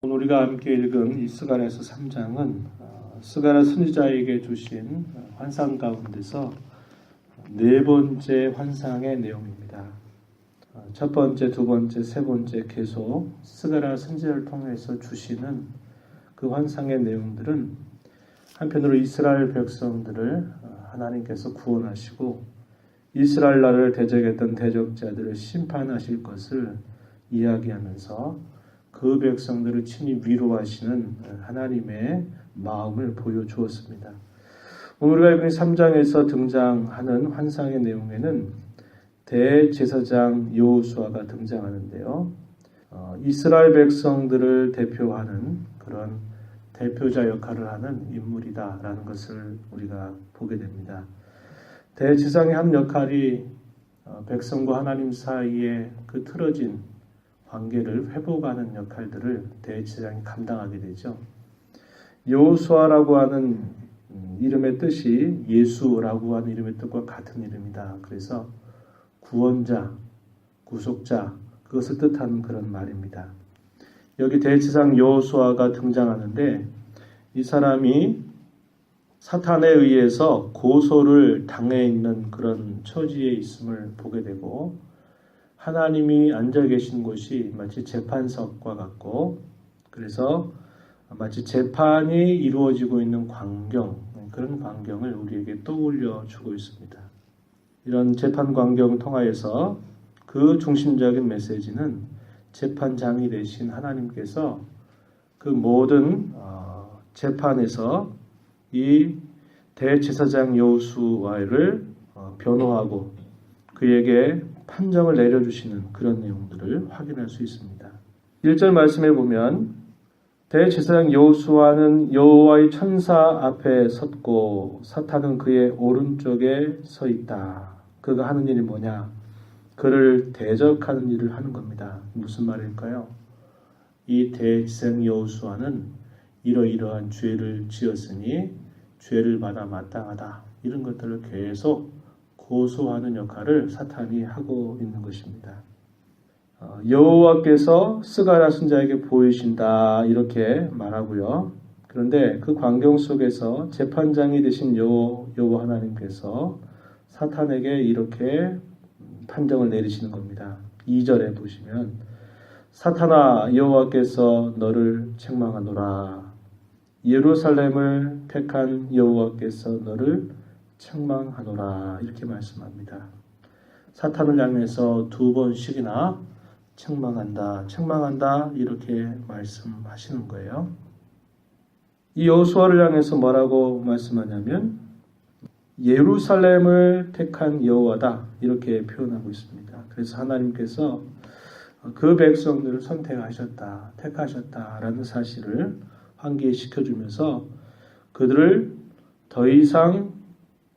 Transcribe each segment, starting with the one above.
오늘 우리가 함께 읽은 이 스가랴서 3장은 스가랴 선지자에게 주신 환상 가운데서 네 번째 환상의 내용입니다. 첫 번째, 두 번째, 세 번째 계속 스가랴 선지자를 통해서 주시는 그 환상의 내용들은 한편으로 이스라엘 백성들을 하나님께서 구원하시고 이스라엘 나라를 대적했던 대적자들을 심판하실 것을 이야기하면서 그 백성들을 친히 위로하시는 하나님의 마음을 보여주었습니다. 오늘 우리가 읽은 3장에서 등장하는 환상의 내용에는 대제사장 여호수아가 등장하는데요. 이스라엘 백성들을 대표하는 그런 대표자 역할을 하는 인물이다라는 것을 우리가 보게 됩니다. 대제사장의 한 역할이 백성과 하나님 사이에 그 틀어진 관계를 회복하는 역할들을 대제사장이 감당하게 되죠. 여호수아라고 하는 이름의 뜻이 예수라고 하는 이름의 뜻과 같은 이름이다. 그래서 구원자, 구속자, 그것을 뜻하는 그런 말입니다. 여기 대제사장 여호수아가 등장하는데 이 사람이 사탄에 의해서 고소를 당해 있는 그런 처지에 있음을 보게 되고 하나님이 앉아 계신 곳이 마치 재판석과 같고 그래서 마치 재판이 이루어지고 있는 광경, 그런 광경을 우리에게 떠올려 주고 있습니다. 이런 재판 광경을 통하여서 그 중심적인 메시지는 재판장이 되신 하나님께서 그 모든 재판에서 이 대제사장 여호수아를 변호하고 그에게 판정을 내려주시는 그런 내용들을 확인할 수 있습니다. 1절 말씀에 보면 대제사장 여호수아는 여호와의 천사 앞에 섰고 사탄은 그의 오른쪽에 서 있다. 그가 하는 일이 뭐냐? 그를 대적하는 일을 하는 겁니다. 무슨 말일까요? 이 대제사장 여호수아는 이러이러한 죄를 지었으니 죄를 받아 마땅하다. 이런 것들을 계속 고소하는 역할을 사탄이 하고 있는 것입니다. 여호와께서 스가랴 선지자에게 보이신다 이렇게 말하고요. 그런데 그 광경 속에서 재판장이 되신 여호와 하나님께서 사탄에게 이렇게 판정을 내리시는 겁니다. 2절에 보시면 사탄아 여호와께서 너를 책망하노라. 예루살렘을 택한 여호와께서 너를 책망하노라 이렇게 말씀합니다. 사탄을 향해서 두 번씩이나 책망한다 이렇게 말씀하시는 거예요. 이 여호수아를 향해서 뭐라고 말씀하냐면 예루살렘을 택한 여호와다 이렇게 표현하고 있습니다. 그래서 하나님께서 그 백성들을 선택하셨다, 택하셨다라는 사실을 환기시켜주면서 그들을 더 이상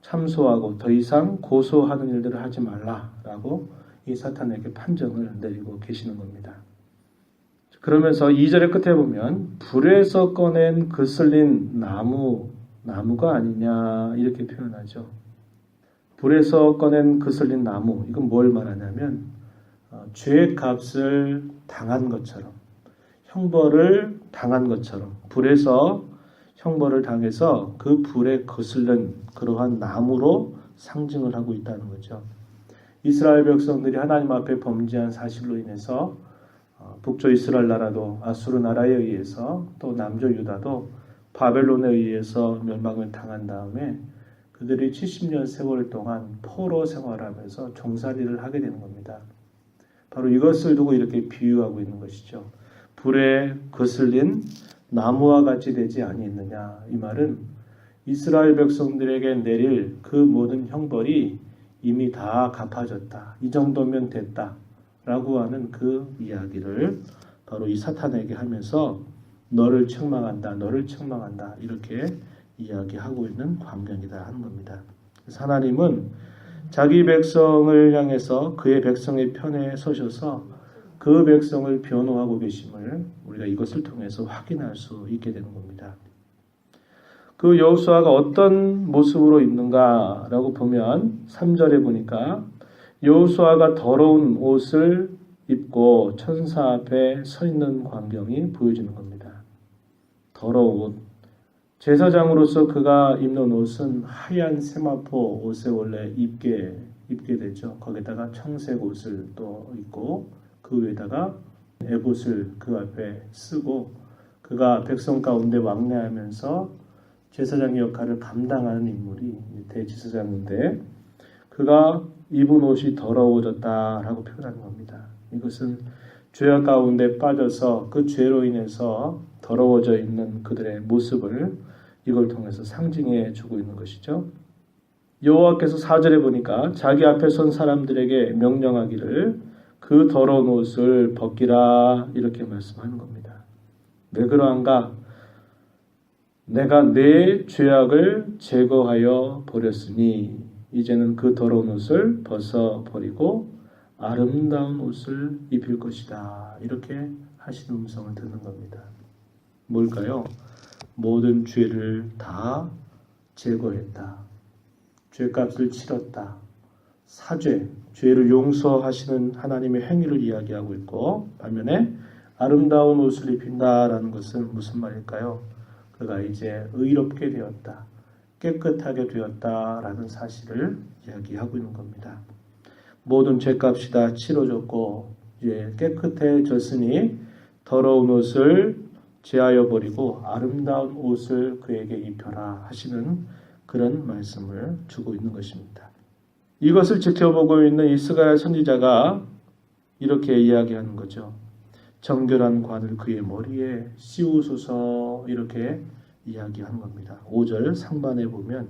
참소하고 더 이상 고소하는 일들을 하지 말라라고 이 사탄에게 판정을 내리고 계시는 겁니다. 그러면서 2절의 끝에 보면 불에서 꺼낸 그슬린 나무가 아니냐 이렇게 표현하죠. 불에서 꺼낸 그슬린 나무 이건 뭘 말하냐면 죄의 값을 당한 것처럼 형벌을 당한 것처럼 불에서 형벌을 당해서 그 불에 거슬린 그러한 나무로 상징을 하고 있다는 거죠. 이스라엘 백성들이 하나님 앞에 범죄한 사실로 인해서 북쪽 이스라엘 나라도 아수르 나라에 의해서 또 남쪽 유다도 바벨론에 의해서 멸망을 당한 다음에 그들이 70년 세월 동안 포로 생활하면서 종살이를 하게 되는 겁니다. 바로 이것을 두고 이렇게 비유하고 있는 것이죠. 불에 거슬린 나무와 같이 되지 아니했느냐. 이 말은 이스라엘 백성들에게 내릴 그 모든 형벌이 이미 다 갚아졌다. 이 정도면 됐다. 라고 하는 그 이야기를 바로 이 사탄에게 하면서 너를 책망한다. 이렇게 이야기하고 있는 광경이다 하는 겁니다. 그래서 하나님은 자기 백성을 향해서 그의 백성의 편에 서셔서 그 백성을 변호하고 계심을 우리가 이것을 통해서 확인할 수 있게 되는 겁니다. 그 여호수아가 어떤 모습으로 있는가라고 보면 3절에 보니까 여호수아가 더러운 옷을 입고 천사 앞에 서 있는 광경이 보여지는 겁니다. 더러운 옷. 제사장으로서 그가 입는 옷은 하얀 세마포 옷에 원래 입게 되죠. 거기다가 청색 옷을 또 입고 그 위에다가 에봇을 그 앞에 쓰고 그가 백성 가운데 왕래하면서 제사장 역할을 감당하는 인물이 대제사장인데 그가 입은 옷이 더러워졌다라고 표현하는 겁니다. 이것은 죄악 가운데 빠져서 그 죄로 인해서 더러워져 있는 그들의 모습을 이걸 통해서 상징해 주고 있는 것이죠. 여호와께서 4절에 보니까 자기 앞에 선 사람들에게 명령하기를 그 더러운 옷을 벗기라 이렇게 말씀하는 겁니다. 왜 그러한가? 내가 내 죄악을 제거하여 버렸으니 이제는 그 더러운 옷을 벗어버리고 아름다운 옷을 입힐 것이다. 이렇게 하시는 음성을 듣는 겁니다. 뭘까요? 모든 죄를 다 제거했다. 죄값을 치렀다. 사죄, 죄를 용서하시는 하나님의 행위를 이야기하고 있고 반면에 아름다운 옷을 입힌다라는 것은 무슨 말일까요? 그가 이제 의롭게 되었다. 깨끗하게 되었다라는 사실을 이야기하고 있는 겁니다. 모든 죄값이 다 치러졌고 이제 깨끗해졌으니 더러운 옷을 제하여 버리고 아름다운 옷을 그에게 입혀라 하시는 그런 말씀을 주고 있는 것입니다. 이것을 지켜보고 있는 이스가랴 선지자가 이렇게 이야기하는 거죠. 정결한 관을 그의 머리에 씌우소서 이렇게 이야기하는 겁니다. 5절 상반에 보면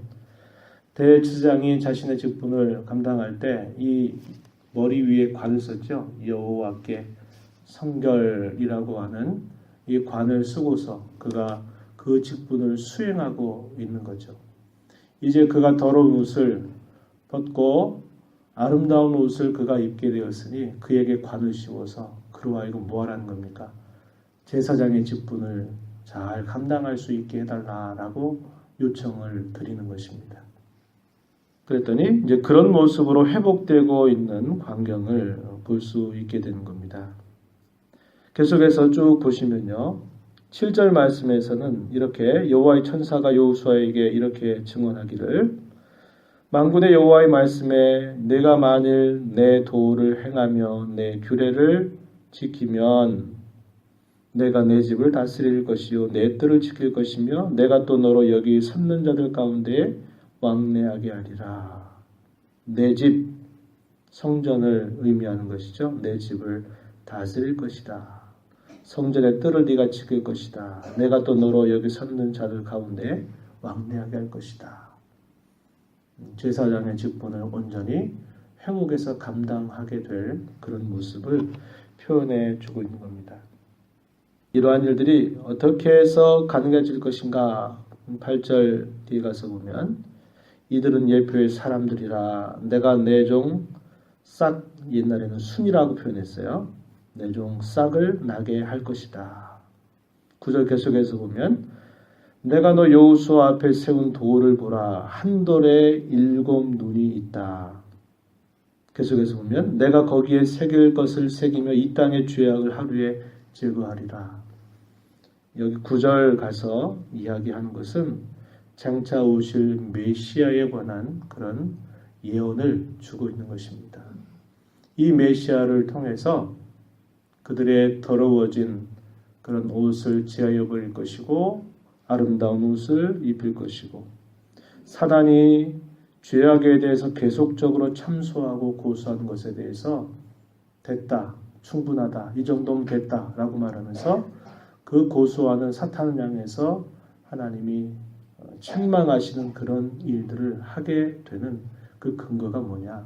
대제사장이 자신의 직분을 감당할 때 이 머리 위에 관을 썼죠. 여호와께 성결이라고 하는 이 관을 쓰고서 그가 그 직분을 수행하고 있는 거죠. 이제 그가 더러운 옷을 벗고 아름다운 옷을 그가 입게 되었으니 그에게 관을 씌워서 그로 하여금 뭐 하라는 겁니까? 제사장의 직분을 잘 감당할 수 있게 해달라라고 요청을 드리는 것입니다. 그랬더니 이제 그런 모습으로 회복되고 있는 광경을 볼 수 있게 되는 겁니다. 계속해서 쭉 보시면요. 7절 말씀에서는 이렇게 여호와의 천사가 여호수아에게 이렇게 증언하기를 만군의 여호와의 말씀에 내가 만일 내 도를 행하며 내 규례를 지키면 내가 내 집을 다스릴 것이요 내 뜰을 지킬 것이며 내가 또 너로 여기 섰는 자들 가운데 왕래하게 하리라. 내 집, 성전을 의미하는 것이죠. 내 집을 다스릴 것이다. 성전의 뜰을 네가 지킬 것이다. 내가 또 너로 여기 섰는 자들 가운데 왕래하게 할 것이다. 제사장의 직분을 온전히 회복해서 감당하게 될 그런 모습을 표현해 주고 있는 겁니다. 이러한 일들이 어떻게 해서 가능해질 것인가? 8절 뒤에 가서 보면 이들은 예표의 사람들이라 내가 내 종 싹 옛날에는 순이라고 표현했어요. 내 종 싹을 나게 할 것이다. 9절 계속해서 보면 내가 너 여호수아 앞에 세운 돌을 보라. 한 돌에 7 눈이 있다. 계속해서 보면 내가 거기에 새길 것을 새기며 이 땅의 죄악을 하루에 제거하리라. 여기 9절 가서 이야기하는 것은 장차 오실 메시아에 관한 그런 예언을 주고 있는 것입니다. 이 메시아를 통해서 그들의 더러워진 그런 옷을 제하여 버릴 것이고 아름다운 옷을 입힐 것이고 사단이 죄악에 대해서 계속적으로 참소하고 고소하는 것에 대해서 됐다, 충분하다, 이 정도면 됐다라고 말하면서 그 고소하는 사탄을 향해서 하나님이 책망하시는 그런 일들을 하게 되는 그 근거가 뭐냐?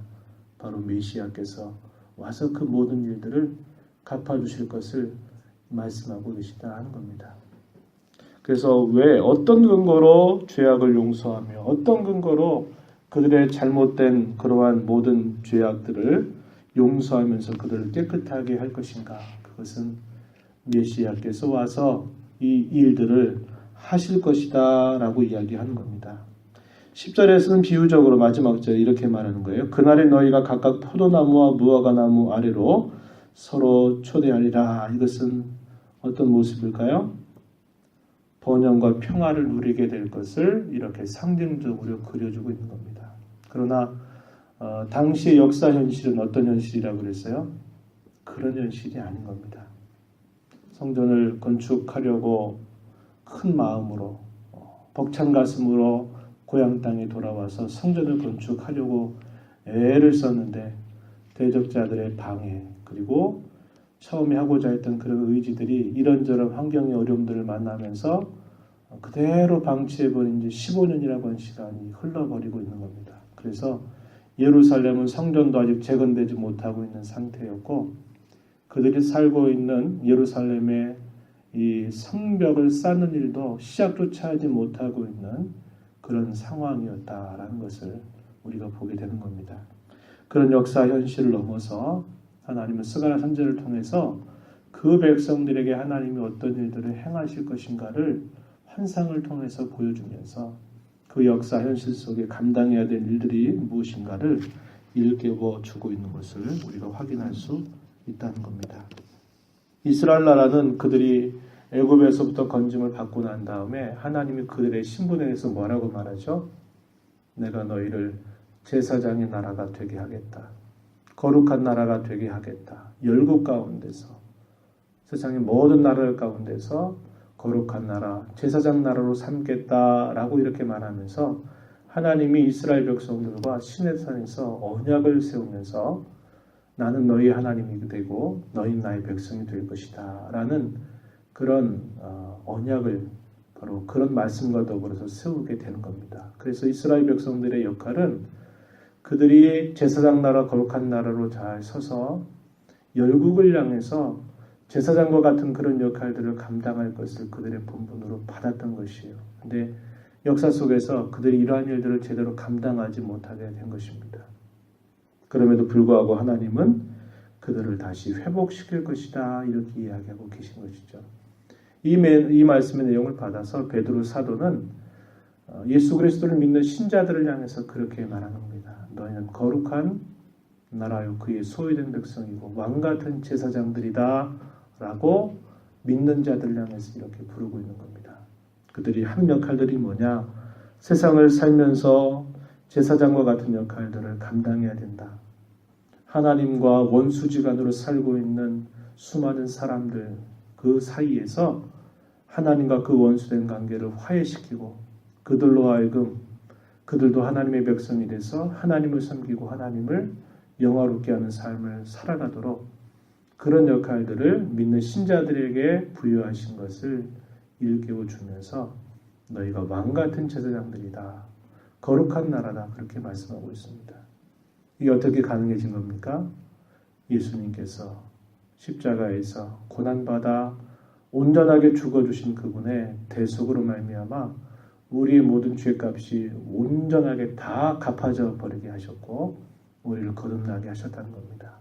바로 메시아께서 와서 그 모든 일들을 갚아주실 것을 말씀하고 계시다 하는 겁니다. 그래서 왜 어떤 근거로 죄악을 용서하며 어떤 근거로 그들의 잘못된 그러한 모든 죄악들을 용서하면서 그들을 깨끗하게 할 것인가? 그것은 메시아께서 와서 이 일들을 하실 것이다 라고 이야기하는 겁니다. 10절에서는 비유적으로 마지막 절에 이렇게 말하는 거예요. 그날에 너희가 각각 포도나무와 무화과나무 아래로 서로 초대하리라. 이것은 어떤 모습일까요? 번영과 평화를 누리게 될 것을 이렇게 상징적으로 그려주고 있는 겁니다. 그러나 당시의 역사 현실은 어떤 현실이라고 그랬어요? 그런 현실이 아닌 겁니다. 성전을 건축하려고 큰 마음으로 벅찬 가슴으로 고향 땅에 돌아와서 성전을 건축하려고 애를 썼는데 대적자들의 방해 그리고 처음에 하고자 했던 그런 의지들이 이런저런 환경의 어려움들을 만나면서 그대로 방치해버린 지 15년이라고 하는 시간이 흘러버리고 있는 겁니다. 그래서 예루살렘은 성전도 아직 재건되지 못하고 있는 상태였고 그들이 살고 있는 예루살렘의 이 성벽을 쌓는 일도 시작조차 하지 못하고 있는 그런 상황이었다라는 것을 우리가 보게 되는 겁니다. 그런 역사 현실을 넘어서 하나님은 스가랴 선지자를 통해서 그 백성들에게 하나님이 어떤 일들을 행하실 것인가를 환상을 통해서 보여주면서 그 역사 현실 속에 감당해야 될 일들이 무엇인가를 일깨워 주고 있는 것을 우리가 확인할 수 있다는 겁니다. 이스라엘 나라는 그들이 애굽에서부터 건짐을 받고 난 다음에 하나님이 그들의 신분에 대해서 뭐라고 말하죠? 내가 너희를 제사장의 나라가 되게 하겠다. 거룩한 나라가 되게 하겠다. 열국 가운데서 세상의 모든 나라 가운데서 거룩한 나라, 제사장 나라로 삼겠다라고 이렇게 말하면서 하나님이 이스라엘 백성들과 시내산에서 언약을 세우면서 나는 너희 하나님이 되고 너희는 나의 백성이 될 것이다 라는 그런 언약을 바로 그런 말씀과 더불어서 세우게 되는 겁니다. 그래서 이스라엘 백성들의 역할은 그들이 제사장 나라, 거룩한 나라로 잘 서서 열국을 향해서 제사장과 같은 그런 역할들을 감당할 것을 그들의 본분으로 받았던 것이에요. 그런데 역사 속에서 그들이 이러한 일들을 제대로 감당하지 못하게 된 것입니다. 그럼에도 불구하고 하나님은 그들을 다시 회복시킬 것이다 이렇게 이야기하고 계신 것이죠. 이 말씀의 내용을 받아서 베드로 사도는 예수 그리스도를 믿는 신자들을 향해서 그렇게 말하는 겁니다. 너희는 거룩한 나라요 그의 소유된 백성이고 왕같은 제사장들이다 라고 믿는 자들을 향해서 이렇게 부르고 있는 겁니다. 그들이 한 역할들이 뭐냐? 세상을 살면서 제사장과 같은 역할들을 감당해야 된다. 하나님과 원수지간으로 살고 있는 수많은 사람들 그 사이에서 하나님과 그 원수된 관계를 화해시키고 그들로 하여금 그들도 하나님의 백성이 돼서 하나님을 섬기고 하나님을 영화롭게 하는 삶을 살아가도록 그런 역할들을 믿는 신자들에게 부여하신 것을 일깨워 주면서 너희가 왕같은 제사장들이다. 거룩한 나라다. 그렇게 말씀하고 있습니다. 이게 어떻게 가능해진 겁니까? 예수님께서 십자가에서 고난받아 온전하게 죽어주신 그분의 대속으로 말미암아 우리의 모든 죄값이 온전하게 다 갚아져 버리게 하셨고 우리를 거듭나게 하셨다는 겁니다.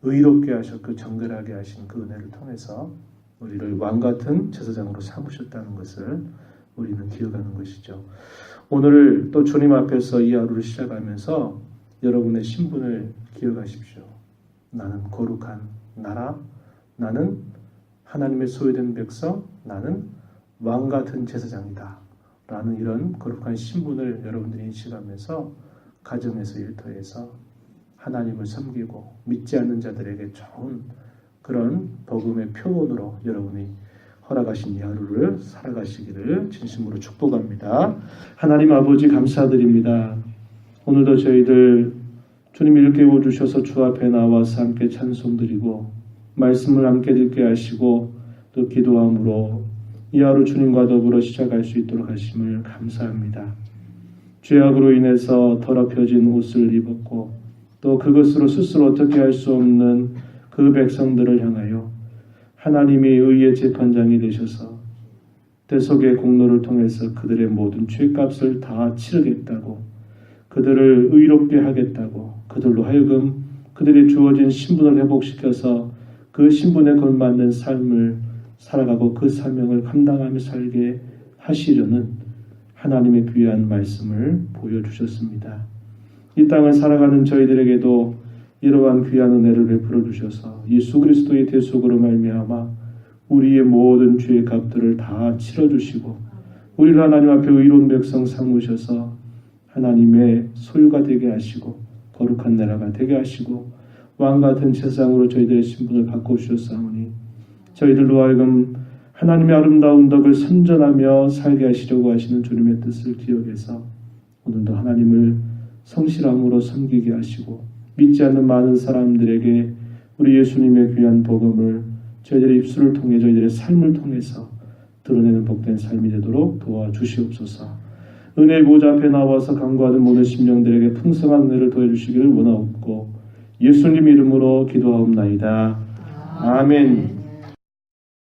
의롭게 하셨고 정결하게 하신 그 은혜를 통해서 우리를 왕같은 제사장으로 삼으셨다는 것을 우리는 기억하는 것이죠. 오늘 또 주님 앞에서 이 하루를 시작하면서 여러분의 신분을 기억하십시오. 나는 거룩한 나라, 나는 하나님의 소유된 백성, 나는 왕같은 제사장이다 라는 이런 거룩한 신분을 여러분들이 인식하면서 가정에서 일터에서 하나님을 섬기고 믿지 않는 자들에게 좋은 그런 복음의 표본으로 여러분이 허락하신 이 하루를 살아가시기를 진심으로 축복합니다. 하나님 아버지 감사드립니다. 오늘도 저희들 주님 일깨워 주셔서 주 앞에 나와서 함께 찬송드리고 말씀을 함께 듣게 하시고 또 기도함으로 이 하루 주님과 더불어 시작할 수 있도록 하심을 감사합니다. 죄악으로 인해서 더럽혀진 옷을 입었고 또 그것으로 스스로 어떻게 할 수 없는 그 백성들을 향하여 하나님이 의의 재판장이 되셔서 대속의 공로를 통해서 그들의 모든 죄값을 다 치르겠다고 그들을 의롭게 하겠다고 그들로 하여금 그들이 주어진 신분을 회복시켜서 그 신분에 걸맞는 삶을 살아가고 그 사명을 감당하며 살게 하시려는 하나님의 귀한 말씀을 보여주셨습니다. 이 땅을 살아가는 저희들에게도 이러한 귀한 은혜를 베풀어 주셔서 예수 그리스도의 대속으로 말미암아 우리의 모든 죄의 값들을 다 치러주시고 우리를 하나님 앞에 의로운 백성 삼으셔서 하나님의 소유가 되게 하시고 거룩한 나라가 되게 하시고 왕같은 세상으로 저희들의 신분을 바꿔주셨사오니 저희들로 하여금 하나님의 아름다운 덕을 선전하며 살게 하시려고 하시는 주님의 뜻을 기억해서 오늘도 하나님을 성실함으로 섬기게 하시고 믿지 않는 많은 사람들에게 우리 예수님의 귀한 복음을 저희들의 입술을 통해 저희들의 삶을 통해서 드러내는 복된 삶이 되도록 도와주시옵소서. 은혜의 보좌 앞에 나와서 간구하는 모든 심령들에게 풍성한 은혜를 더해주시기를 원하옵고 예수님 이름으로 기도하옵나이다. 아멘.